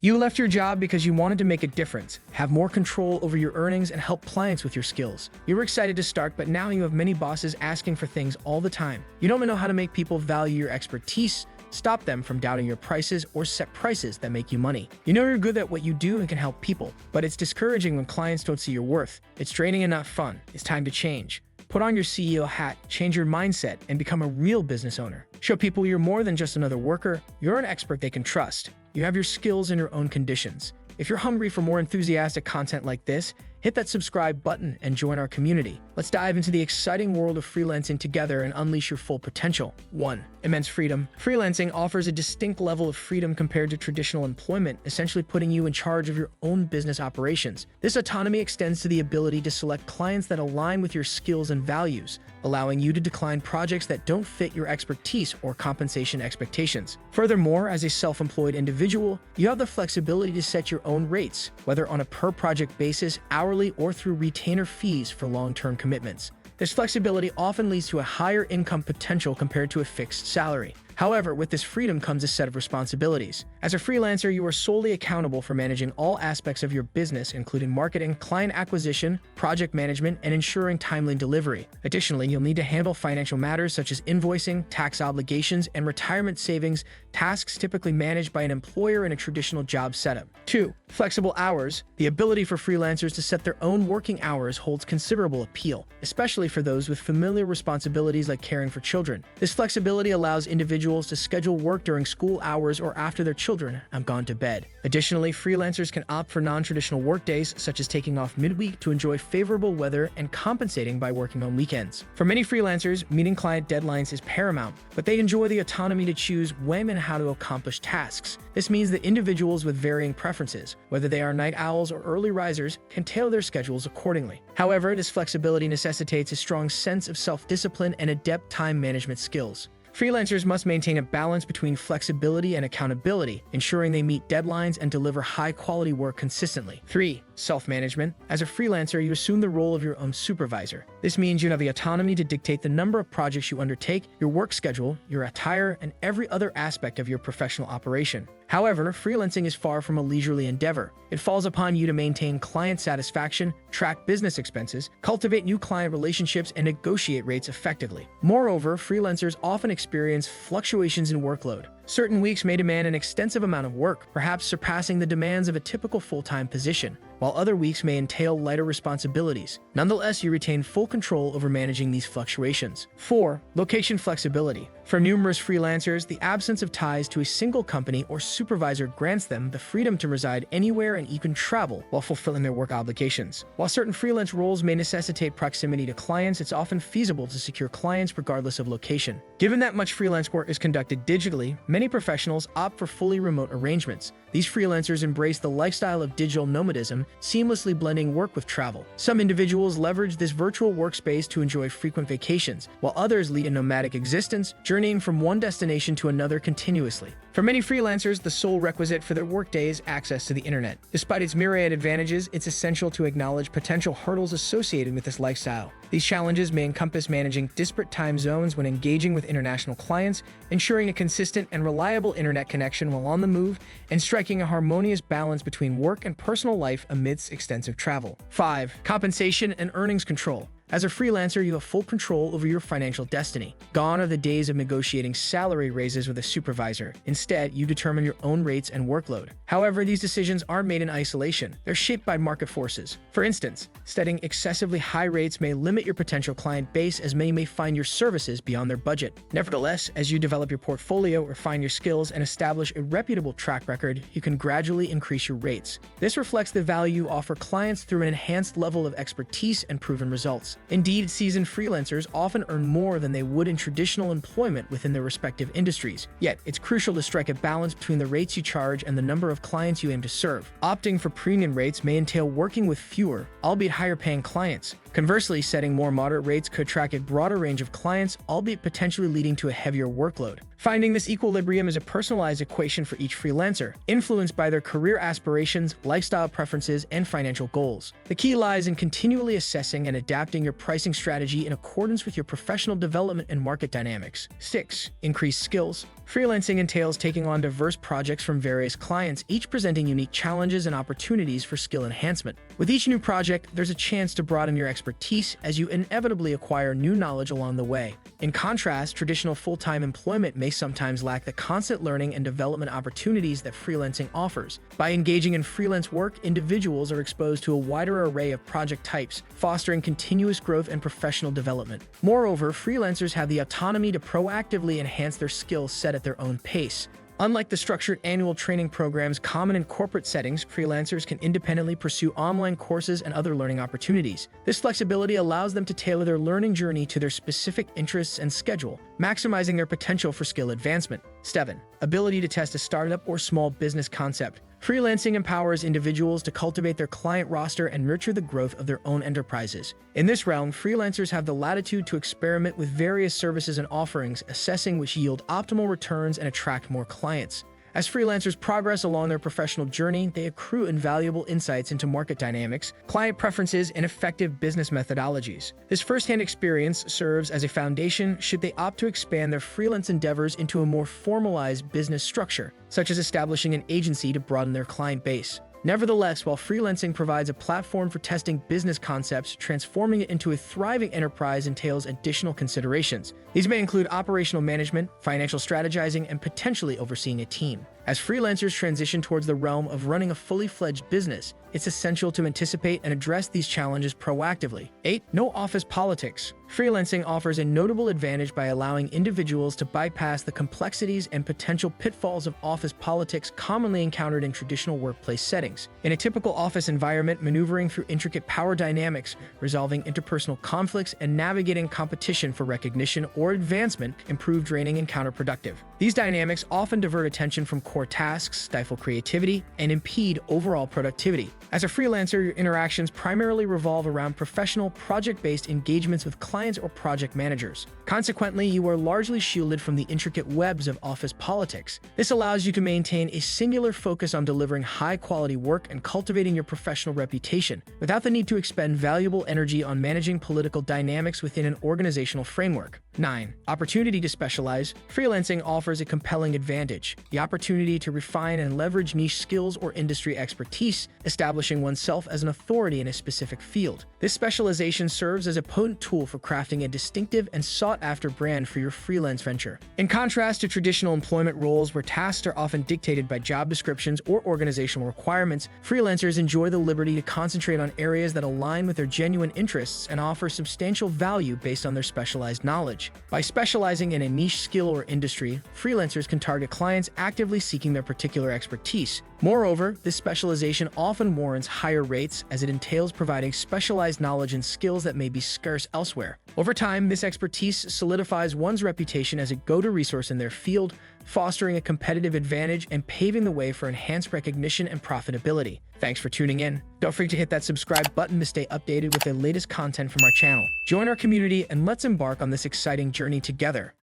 You left your job because you wanted to make a difference, have more control over your earnings, and help clients with your skills. You were excited to start, but now you have many bosses asking for things all the time. You don't know how to make people value your expertise, stop them from doubting your prices, or set prices that make you money. You know you're good at what you do and can help people, but it's discouraging when clients don't see your worth. It's draining and not fun. It's time to change. Put on your CEO hat, change your mindset, and become a real business owner. Show people you're more than just another worker. You're an expert they can trust. You have your skills in your own conditions. If you're hungry for more enthusiastic content like this, hit that subscribe button and join our community. Let's dive into the exciting world of freelancing together and unleash your full potential. 1. Immense freedom. Freelancing offers a distinct level of freedom compared to traditional employment, essentially putting you in charge of your own business operations. This autonomy extends to the ability to select clients that align with your skills and values, allowing you to decline projects that don't fit your expertise or compensation expectations. Furthermore, as a self-employed individual, you have the flexibility to set your own rates, whether on a per-project basis, hourly, or through retainer fees for long-term commitments. This flexibility often leads to a higher income potential compared to a fixed salary. However, with this freedom comes a set of responsibilities. As a freelancer, you are solely accountable for managing all aspects of your business, including marketing, client acquisition, project management, and ensuring timely delivery. Additionally, you'll need to handle financial matters such as invoicing, tax obligations, and retirement savings, tasks typically managed by an employer in a traditional job setup. 2. Flexible hours. The ability for freelancers to set their own working hours holds considerable appeal, especially for those with familiar responsibilities like caring for children. This flexibility allows individuals to schedule work during school hours or after their children have gone to bed. Additionally, freelancers can opt for non-traditional workdays, such as taking off midweek to enjoy favorable weather and compensating by working on weekends. For many freelancers, meeting client deadlines is paramount, but they enjoy the autonomy to choose when and how to accomplish tasks. This means that individuals with varying preferences, whether they are night owls or early risers, can tailor their schedules accordingly. However, this flexibility necessitates a strong sense of self-discipline and adept time management skills. Freelancers must maintain a balance between flexibility and accountability, ensuring they meet deadlines and deliver high-quality work consistently. 3. Self-management. As a freelancer, you assume the role of your own supervisor. This means you have the autonomy to dictate the number of projects you undertake, your work schedule, your attire, and every other aspect of your professional operation. However, freelancing is far from a leisurely endeavor. It falls upon you to maintain client satisfaction, track business expenses, cultivate new client relationships, and negotiate rates effectively. Moreover, freelancers often experience fluctuations in workload. Certain weeks may demand an extensive amount of work, perhaps surpassing the demands of a typical full-time position, while other weeks may entail lighter responsibilities. Nonetheless, you retain full control over managing these fluctuations. 4. Location flexibility. For numerous freelancers, the absence of ties to a single company or supervisor grants them the freedom to reside anywhere and even travel while fulfilling their work obligations. While certain freelance roles may necessitate proximity to clients, it's often feasible to secure clients regardless of location. Given that much freelance work is conducted digitally, many professionals opt for fully remote arrangements. These freelancers embrace the lifestyle of digital nomadism, seamlessly blending work with travel. Some individuals leverage this virtual workspace to enjoy frequent vacations, while others lead a nomadic existence, journeying from one destination to another continuously. For many freelancers, the sole requisite for their workday is access to the internet. Despite its myriad advantages, it's essential to acknowledge potential hurdles associated with this lifestyle. These challenges may encompass managing disparate time zones when engaging with international clients, ensuring a consistent and reliable internet connection while on the move, and striking a harmonious balance between work and personal life amidst extensive travel. 5. Compensation and earnings control. As a freelancer, you have full control over your financial destiny. Gone are the days of negotiating salary raises with a supervisor. Instead, you determine your own rates and workload. However, these decisions aren't made in isolation. They're shaped by market forces. For instance, setting excessively high rates may limit your potential client base, as many may find your services beyond their budget. Nevertheless, as you develop your portfolio, refine your skills, and establish a reputable track record, you can gradually increase your rates. This reflects the value you offer clients through an enhanced level of expertise and proven results. Indeed, seasoned freelancers often earn more than they would in traditional employment within their respective industries. Yet, it's crucial to strike a balance between the rates you charge and the number of clients you aim to serve. Opting for premium rates may entail working with fewer, albeit higher-paying clients, Conversely, setting more moderate rates could attract a broader range of clients, albeit potentially leading to a heavier workload. Finding this equilibrium is a personalized equation for each freelancer, influenced by their career aspirations, lifestyle preferences, and financial goals. The key lies in continually assessing and adapting your pricing strategy in accordance with your professional development and market dynamics. 6. Increased skills. Freelancing entails taking on diverse projects from various clients, each presenting unique challenges and opportunities for skill enhancement. With each new project, there's a chance to broaden your expertise as you inevitably acquire new knowledge along the way. In contrast, traditional full-time employment may sometimes lack the constant learning and development opportunities that freelancing offers. By engaging in freelance work, individuals are exposed to a wider array of project types, fostering continuous growth and professional development. Moreover, freelancers have the autonomy to proactively enhance their skill set at their own pace. Unlike the structured annual training programs common in corporate settings, freelancers can independently pursue online courses and other learning opportunities. This flexibility allows them to tailor their learning journey to their specific interests and schedule, maximizing their potential for skill advancement. 7. Ability to test a startup or small business concept. Freelancing empowers individuals to cultivate their client roster and nurture the growth of their own enterprises. In this realm, freelancers have the latitude to experiment with various services and offerings, assessing which yield optimal returns and attract more clients. As freelancers progress along their professional journey, they accrue invaluable insights into market dynamics, client preferences, and effective business methodologies. This firsthand experience serves as a foundation should they opt to expand their freelance endeavors into a more formalized business structure, such as establishing an agency to broaden their client base. Nevertheless, while freelancing provides a platform for testing business concepts, transforming it into a thriving enterprise entails additional considerations. These may include operational management, financial strategizing, and potentially overseeing a team. As freelancers transition towards the realm of running a fully fledged business, it's essential to anticipate and address these challenges proactively. 8. No office politics. Freelancing offers a notable advantage by allowing individuals to bypass the complexities and potential pitfalls of office politics commonly encountered in traditional workplace settings. In a typical office environment, maneuvering through intricate power dynamics, resolving interpersonal conflicts, and navigating competition for recognition or advancement can prove draining and counterproductive. These dynamics often divert attention from core tasks, stifle creativity, and impede overall productivity. As a freelancer, your interactions primarily revolve around professional, project-based engagements with clients or project managers. Consequently, you are largely shielded from the intricate webs of office politics. This allows you to maintain a singular focus on delivering high-quality work and cultivating your professional reputation, without the need to expend valuable energy on managing political dynamics within an organizational framework. 9. Opportunity to specialize. Freelancing offers a compelling advantage: the opportunity to refine and leverage niche skills or industry expertise, establishing oneself as an authority in a specific field. This specialization serves as a potent tool for crafting a distinctive and sought-after brand for your freelance venture. In contrast to traditional employment roles where tasks are often dictated by job descriptions or organizational requirements, freelancers enjoy the liberty to concentrate on areas that align with their genuine interests and offer substantial value based on their specialized knowledge. By specializing in a niche skill or industry, freelancers can target clients actively seeking their particular expertise. Moreover, this specialization often warrants higher rates as it entails providing specialized knowledge and skills that may be scarce elsewhere. Over time, this expertise solidifies one's reputation as a go-to resource in their field, fostering a competitive advantage and paving the way for enhanced recognition and profitability. Thanks for tuning in. Don't forget to hit that subscribe button to stay updated with the latest content from our channel. Join our community and let's embark on this exciting journey together.